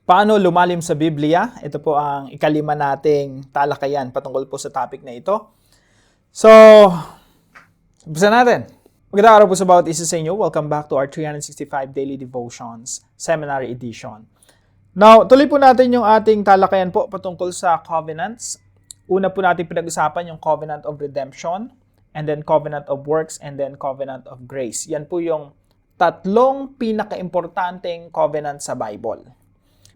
Paano lumalim sa Biblia? Ito po ang ikalima nating talakayan patungkol po sa topic na ito. So, umpisa natin. Magandang araw po sa bawat isa sa inyo. Welcome back to our 365 Daily Devotions Seminary Edition. Now, tuloy po natin yung ating talakayan po patungkol sa covenants. Una po natin pinag-usapan yung covenant of redemption, and then covenant of works, and then covenant of grace. Yan po yung tatlong pinaka-importanteng covenant sa Bible.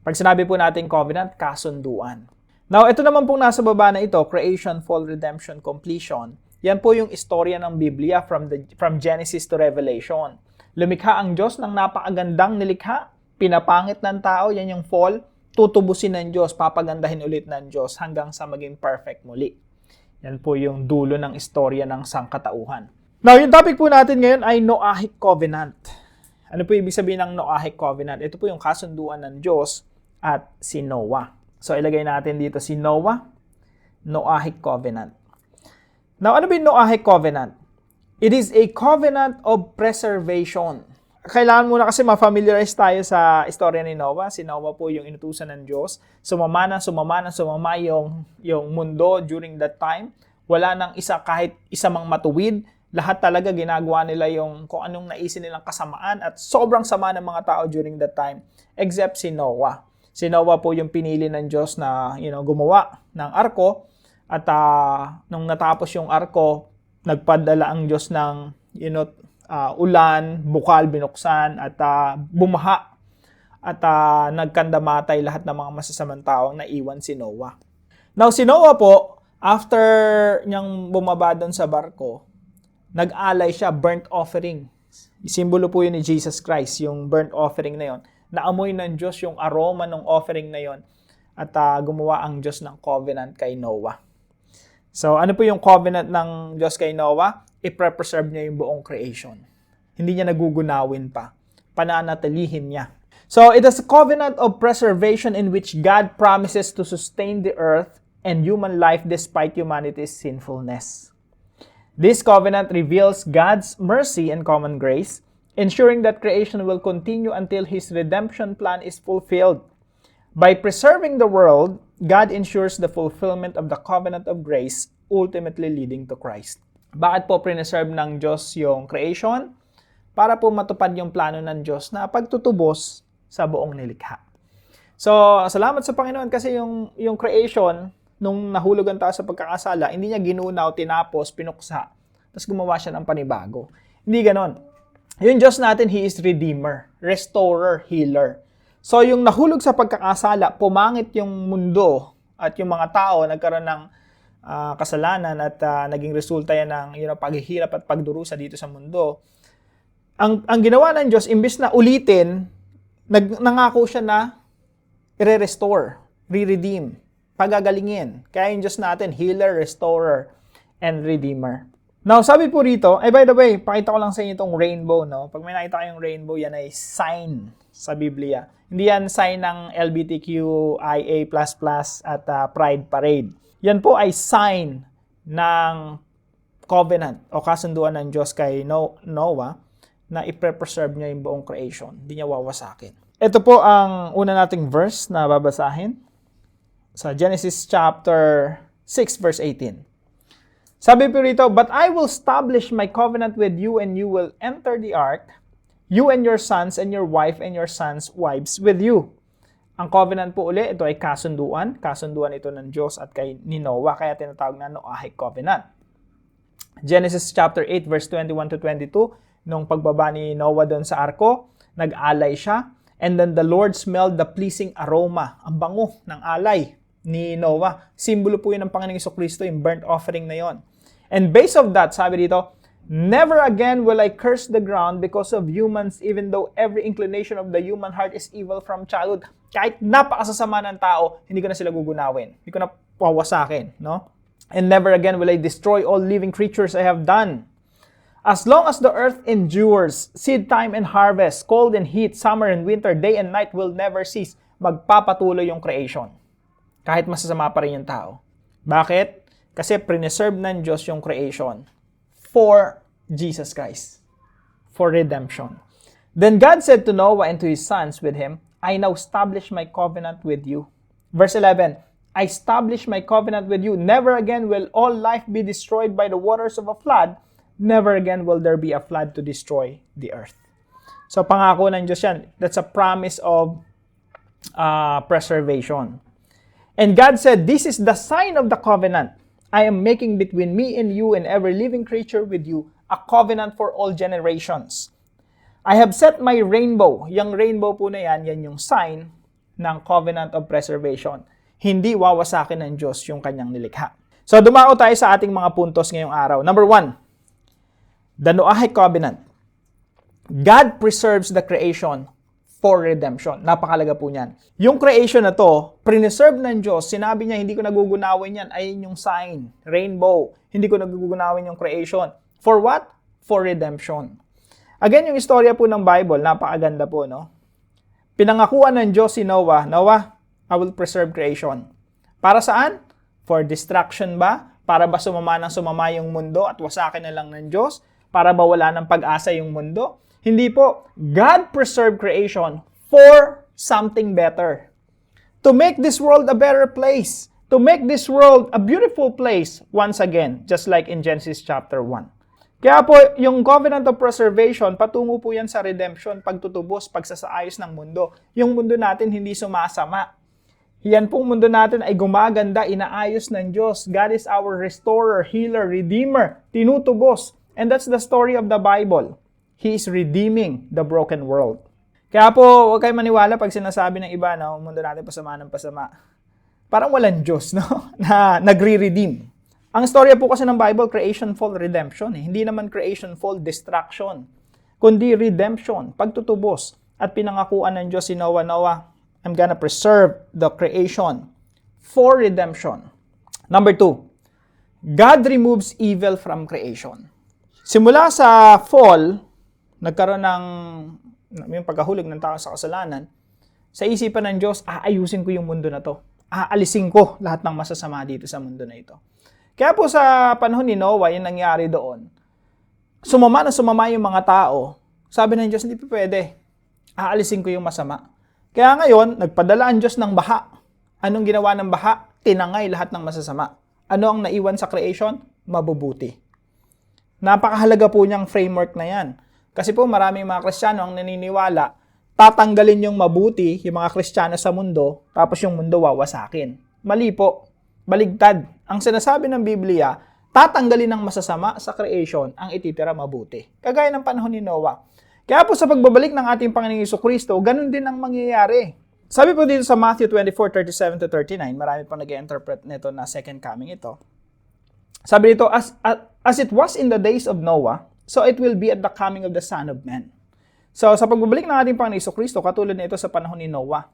Pag sinabi po natin covenant, kasunduan. Now, ito naman pong nasa baba na ito, creation, fall, redemption, completion. Yan po yung istorya ng Biblia from Genesis to Revelation. Lumikha ang Diyos ng napakagandang nilikha, pinapangit ng tao, yan yung fall, tutubusin ng Diyos, papagandahin ulit ng Diyos hanggang sa maging perfect muli. Yan po yung dulo ng istorya ng sangkatauhan. Now, yung topic po natin ngayon ay Noahic Covenant. Ano po ibig sabihin ng Noahic Covenant? Ito po yung kasunduan ng Diyos at si Noah. So, ilagay natin dito si Noah, Noahic Covenant. Now, ano ba yung Noahic Covenant? It is a covenant of preservation. Kailangan muna kasi ma-familiarize tayo sa istorya ni Noah. Si Noah po yung inutusan ng Diyos. Sumama yung mundo during that time. Wala nang kahit isa mang matuwid. Lahat talaga ginagawa nila yung kung anong naisin nilang kasamaan at sobrang sama ng mga tao during that time. Except si Noah. Si Noah po yung pinili ng Diyos na gumawa ng arko at nung natapos yung arko, nagpadala ang Diyos ng ulan, bukal, binuksan at bumaha at nagkandamatay lahat ng mga masasamang taong naiwan si Noah. Now si Noah po, after niyang bumaba doon sa barko, nag-alay siya, burnt offering. Simbolo po yun ni Jesus Christ, yung burnt offering na yon. Naamoy ng Diyos yung aroma ng offering na yon at gumawa ang Diyos ng covenant kay Noah. So, ano po yung covenant ng Diyos kay Noah? I-preserve niya yung buong creation. Hindi niya nagugunawin pa. Pananatilihin niya. So, it is a covenant of preservation in which God promises to sustain the earth and human life despite humanity's sinfulness. This covenant reveals God's mercy and common grace, ensuring that creation will continue until His redemption plan is fulfilled. By preserving the world, God ensures the fulfillment of the covenant of grace, ultimately leading to Christ. Bakit po preserve ng Diyos yung creation? Para po matupad yung plano ng Diyos na pagtutubos sa buong nilikha. So, salamat sa Panginoon kasi yung creation, nung nahulugan tayo sa pagkakasala, hindi niya ginunaw, tinapos, pinuksa, tapos gumawa siya ng panibago. Hindi ganon. Yung Diyos natin, He is Redeemer, Restorer, Healer. So, yung nahulog sa pagkakasala, pumangit yung mundo at yung mga tao nagkaroon ng kasalanan at naging resulta yan ng paghihirap at pagdurusa dito sa mundo. Ang ginawa ng Diyos, imbis na ulitin, nangako siya na i-restore, re-redeem, pagagalingin. Kaya yung Diyos natin, Healer, Restorer, and Redeemer. Now, sabi po rito, by the way, pakita ko lang sa inyo itong rainbow, no? Pag may nakita kayong rainbow, yan ay sign sa Biblia. Hindi yan sign ng LGBTQIA++ at Pride Parade. Yan po ay sign ng covenant o kasunduan ng Diyos kay Noah na i-preserve niya yung buong creation. Hindi niya wawasakin. Ito po ang una nating verse na babasahin sa Genesis chapter 6 verse 18. Sabi po rito, "But I will establish my covenant with you and you will enter the ark, you and your sons and your wife and your sons' wives with you." Ang covenant po uli, ito ay kasunduan. Kasunduan ito ng Diyos at ni Noah, kaya tinatawag na Noahic Covenant. Genesis chapter 8 verse 21 to 22, nung pagbaba ni Noah doon sa arko, nag-alay siya. And then the Lord smelled the pleasing aroma, ang bango ng alay ni Noah. Simbolo po yun ng Panginoong Jesucristo, yung burnt offering na yon. And based of that, sabi dito, "Never again will I curse the ground because of humans, even though every inclination of the human heart is evil from childhood." Kahit napakasasama ng tao, hindi ko na sila gugunawin. Hindi ko na pawasakin, no? "And never again will I destroy all living creatures I have done. As long as the earth endures, seed time and harvest, cold and heat, summer and winter, day and night will never cease." Magpapatuloy yung creation. Kahit masasama pa rin yung tao. Bakit? Kasi preserve ng Diyos yung creation for Jesus Christ. For redemption. "Then God said to Noah and to his sons with him, I now establish my covenant with you. Verse 11, I establish my covenant with you. Never again will all life be destroyed by the waters of a flood. Never again will there be a flood to destroy the earth. So pangako ng Diyos yan. That's a promise of preservation. And God said, this is the sign of the covenant I am making between me and you and every living creature with you, a covenant for all generations. I have set my rainbow. Yung rainbow po na yan yung sign ng covenant of preservation. Hindi wawasakin ng Diyos yung kanyang nilikha. So dumako tayo sa ating mga puntos ngayong araw. Number 1, the Noahic covenant. God preserves the creation for redemption. Napakalaga po niyan. Yung creation na to, preserve ng Diyos. Sinabi niya, hindi ko nagugunawin yan. Ayun yung sign, rainbow. Hindi ko nagugunawin yung creation. For what? For redemption. Again, yung istorya po ng Bible, napakaganda po, no? Pinangakuan ng Diyos si Noah, Noah, I will preserve creation. Para saan? For destruction ba? Para ba sumama yung mundo at wasakin na lang ng Diyos? Para ba wala ng pag-asa yung mundo? Hindi po. God preserved creation for something better. To make this world a better place. To make this world a beautiful place once again. Just like in Genesis chapter 1. Kaya po, yung covenant of preservation, patungo po yan sa redemption, pagtutubos, pagsasaayos ng mundo. Yung mundo natin hindi sumasama. Yan pong mundo natin ay gumaganda, inaayos ng Diyos. God is our restorer, healer, redeemer, tinutubos. And that's the story of the Bible. He is redeeming the broken world. Kaya po, huwag kayo maniwala pag sinasabi ng iba na ang mundo natin pasama ng pasama. Parang walang Diyos, no? Na nagre-redeem. Ang storya po kasi ng Bible, creation, fall, redemption. Hindi naman creation, fall, destruction. Kundi redemption, pagtutubos. At pinangakuan ng Diyos si Noah, Noah, I'm gonna preserve the creation for redemption. Number 2, God removes evil from creation. Simula sa fall, nagkaroon ng yung pagkahulog ng tao sa kasalanan, sa isipan ng Diyos, aayusin ko yung mundo na to. Aalisin ko lahat ng masasama dito sa mundo na ito. Kaya po sa panahon ni Noah, yung nangyari doon, sumama yung mga tao. Sabi ng Diyos, hindi pa pwede. Aalisin ko yung masama. Kaya ngayon, nagpadala ang Diyos ng baha. Anong ginawa ng baha? Tinangay lahat ng masasama. Ano ang naiwan sa creation? Mabubuti. Napakahalaga po niyang framework na yan. Kasi po maraming mga Kristiyano ang naniniwala, tatanggalin yung mabuti, yung mga Kristiyano sa mundo, tapos yung mundo wawasakin. Mali po. Baligtad. Ang sinasabi ng Biblia, tatanggalin ng masasama sa creation, ang ititira mabuti. Kagaya ng panahon ni Noah. Kaya po sa pagbabalik ng ating Panginoong Jesucristo, ganun din ang mangyayari. Sabi po dito sa Matthew 24:37-39, marami pang nag-interpret nito na second coming ito. Sabi dito, as it was in the days of Noah, so it will be at the coming of the Son of Man. So sa pagbabalik ng ating Panginoong Jesucristo, katulad nito sa panahon ni Noah.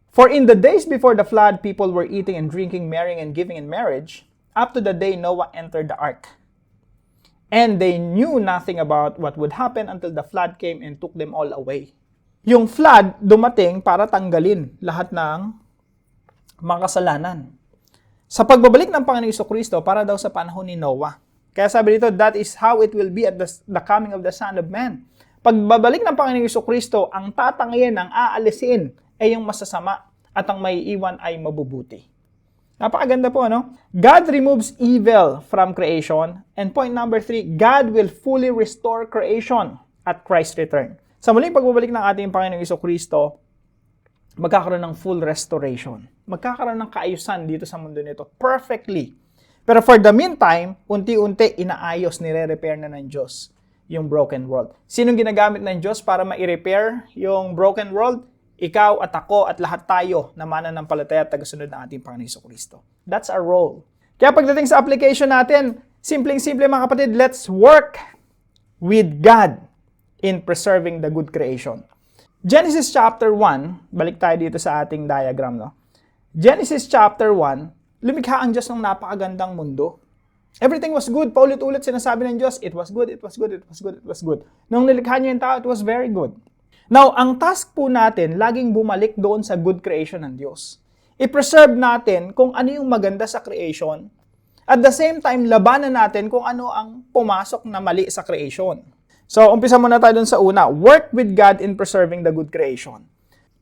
For in the days before the flood, people were eating and drinking, marrying and giving in marriage, up to the day Noah entered the ark. And they knew nothing about what would happen until the flood came and took them all away. Yung flood dumating para tanggalin lahat ng mga kasalanan. Sa pagbabalik ng Panginoong Jesucristo, para daw sa panahon ni Noah. Kaya sabi dito, that is how it will be at the coming of the Son of Man. Pagbabalik ng Panginoong Jesucristo, ang tatanggihan, ang aalisin, ay yung masasama at ang may iwan ay mabubuti. Napakaganda po, ano? God removes evil from creation. And point number 3, God will fully restore creation at Christ's return. Sa muling pagbabalik ng ating Panginoong Jesucristo, magkakaroon ng full restoration. Magkakaroon ng kaayusan dito sa mundo nito perfectly. Pero for the meantime, unti-unti inaayos, nire-repair na ng Diyos yung broken world. Sinong ginagamit ng Diyos para ma-repair yung broken world? Ikaw at ako at lahat tayo na mananampalataya at tagasunod ng ating Panginoong Jesucristo. That's our role. Kaya pagdating sa application natin, simpleng-simple mga kapatid, let's work with God in preserving the good creation. Genesis chapter 1, balik tayo dito sa ating diagram, no? Genesis chapter 1, lumikha ang Diyos ng napakagandang mundo. Everything was good. Paulit-ulit sinasabi ng Diyos, it was good, it was good, it was good, it was good. Nung nilikha niya yung tao, it was very good. Now, ang task po natin, laging bumalik doon sa good creation ng Diyos. I-preserve natin kung ano yung maganda sa creation. At the same time, labanan natin kung ano ang pumasok na mali sa creation. So, umpisa muna tayo doon sa una. Work with God in preserving the good creation.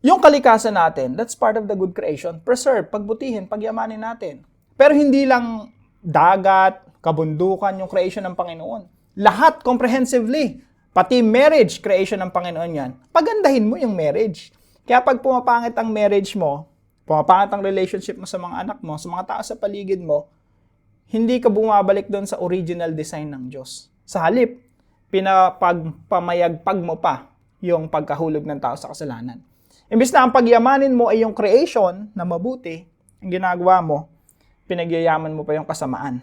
Yung kalikasan natin, that's part of the good creation. Preserve, pagbutihin, pagyamanin natin. Pero hindi lang dagat, kabundukan yung creation ng Panginoon. Lahat, comprehensively. Pati marriage, creation ng Panginoon yan. Pagandahin mo yung marriage. Kaya pag pumapangit ang marriage mo, pumapangit ang relationship mo sa mga anak mo, sa mga tao sa paligid mo, hindi ka bumabalik doon sa original design ng Diyos. Sa halip, pamayagpag mo pa yung pagkahulog ng tao sa kasalanan. Imbis na ang pagyamanin mo ay yung creation na mabuti, ang ginagawa mo, pinagyayaman mo pa yung kasamaan.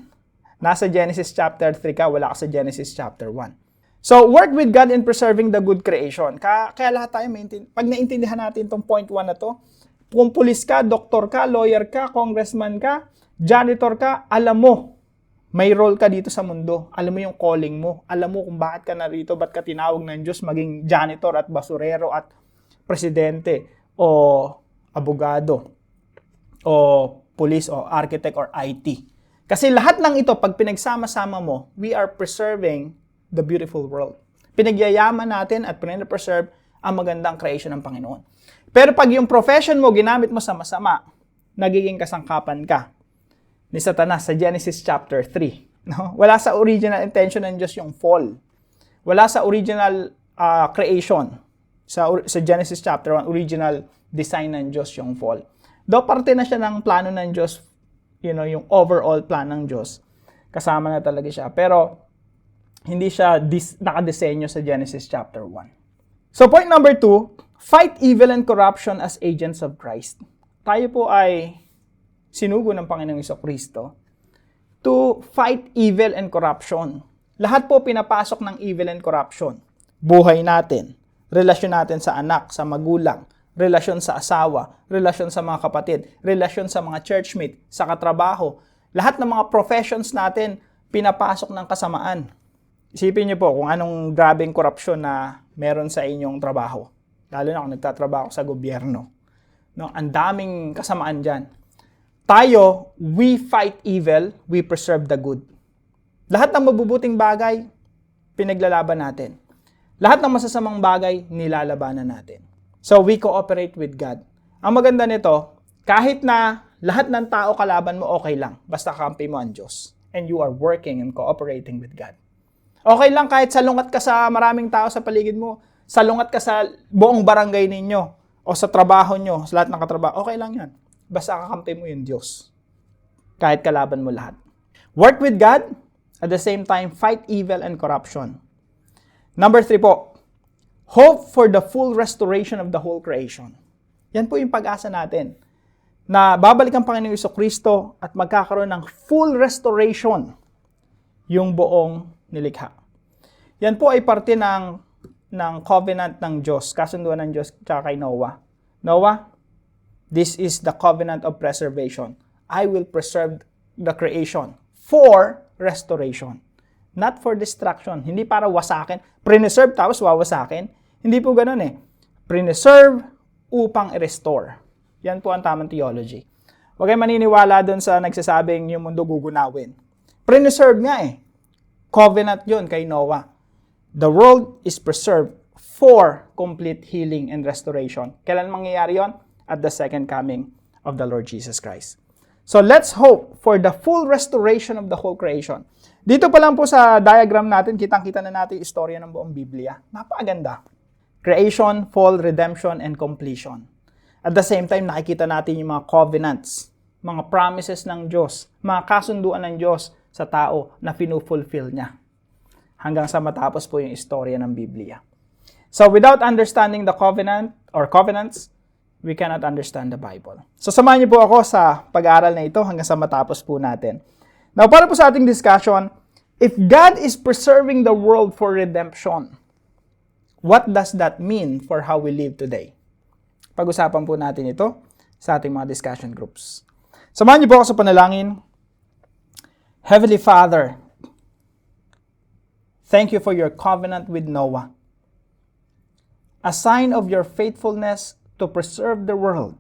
Nasa Genesis chapter 3 ka, wala ka sa Genesis chapter 1. So, work with God in preserving the good creation. Kaya lahat tayo, pag naintindihan natin itong point 1 na to, kung pulis ka, doktor ka, lawyer ka, congressman ka, janitor ka, alam mo, may role ka dito sa mundo. Alam mo yung calling mo. Alam mo kung bakit ka narito, ba't ka tinawag ng Diyos maging janitor at basurero at presidente o abogado o police o architect or IT. Kasi lahat ng ito, pag pinagsama-sama mo, we are preserving the beautiful world. Pinagyayaman natin at pinapreserve ang magandang creation ng Panginoon. Pero pag yung profession mo, ginamit mo sa masama, nagiging kasangkapan ka ni Satanas sa Genesis chapter 3. No? Wala sa original intention ng Diyos yung fall. Wala sa original creation. Sa Genesis chapter 1, original design ng Diyos yung fall. Though parte na siya ng plano ng Diyos, yung overall plan ng Diyos, kasama na talaga siya. Pero, hindi siya nakadesenyo sa Genesis chapter 1. So, point number 2, fight evil and corruption as agents of Christ. Tayo po ay sinugo ng Panginoong Jesucristo to fight evil and corruption. Lahat po pinapasok ng evil and corruption. Buhay natin, relasyon natin sa anak, sa magulang, relasyon sa asawa, relasyon sa mga kapatid, relasyon sa mga churchmate, sa katrabaho. Lahat ng mga professions natin, pinapasok ng kasamaan. Isipin niyo po kung anong grabing korupsyon na meron sa inyong trabaho. Lalo na kung nagtatrabaho sa gobyerno. No, ang daming kasamaan dyan. Tayo, we fight evil, we preserve the good. Lahat ng mabubuting bagay, pinaglalaban natin. Lahat ng masasamang bagay, nilalabanan natin. So, we cooperate with God. Ang maganda nito, kahit na lahat ng tao kalaban mo, okay lang. Basta kampi mo ang Diyos. And you are working and cooperating with God. Okay lang kahit salungat ka sa maraming tao sa paligid mo, salungat ka sa buong barangay ninyo, o sa trabaho nyo, sa lahat ng katrabaho, okay lang yan. Basta kakampi mo yung Diyos. Kahit kalaban mo lahat. Work with God, at the same time, fight evil and corruption. Number 3 po, hope for the full restoration of the whole creation. Yan po yung pag-asa natin. Na babalik ang Panginoong Jesucristo at magkakaroon ng full restoration yung buong nilikha. Yan po ay parte ng covenant ng Diyos, kasunduan ng Diyos tsaka kay Noah. Noah, this is the covenant of preservation. I will preserve the creation for restoration. Not for destruction. Hindi para wasakin. Preserve tapos wawasakin. Hindi po ganun eh. Preserve upang i-restore. Yan po ang tamang theology. Huwag kayo maniniwala dun sa nagsasabing yung mundo gugunawin. Preserve nga eh. Covenant yun kay Noah. The world is preserved for complete healing and restoration. Kailan mangyayari yon? At the second coming of the Lord Jesus Christ. So let's hope for the full restoration of the whole creation. Dito pa lang po sa diagram natin, kitang-kita na natin yung istorya ng buong Biblia. Napakaganda. Creation, fall, redemption, and completion. At the same time, nakikita natin yung mga covenants, mga promises ng Diyos, mga kasunduan ng Diyos sa tao na finufulfill niya. Hanggang sa matapos po yung istorya ng Biblia. So without understanding the covenant or covenants, we cannot understand the Bible. So samahan niyo po ako sa pag-aaral na ito hanggang sa matapos po natin. Now, para po sa ating discussion, if God is preserving the world for redemption, what does that mean for how we live today? Pag-usapan po natin ito sa ating mga discussion groups. Samahan niyo po ako sa panalangin. Heavenly Father, thank you for your covenant with Noah. A sign of your faithfulness to preserve the world.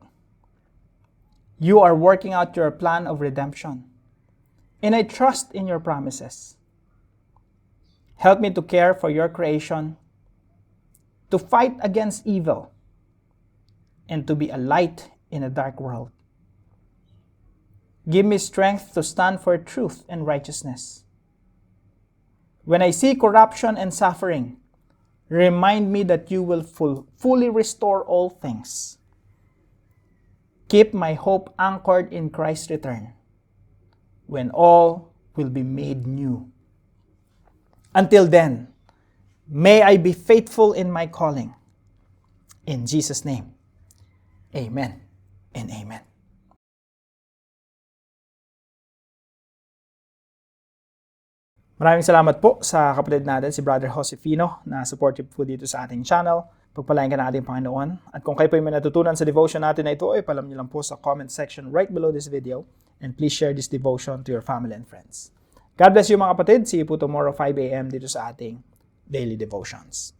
You are working out your plan of redemption. And I trust in your promises. Help me to care for your creation, to fight against evil, and to be a light in a dark world. Give me strength to stand for truth and righteousness. When I see corruption and suffering, remind me that you will fully restore all things. Keep my hope anchored in Christ's return, when all will be made new. Until then, may I be faithful in my calling. In Jesus' name, amen and amen. Maraming salamat po sa kapatid natin si Brother Josefino na supportive po dito sa ating channel. Pagpalain ka na ating Panginoon. At kung kayo po may natutunan sa devotion natin na ito, ay palam niyo lang po sa comment section right below this video. And please share this devotion to your family and friends. God bless you mga kapatid. See you po tomorrow 5 a.m. dito sa ating Daily Devotions.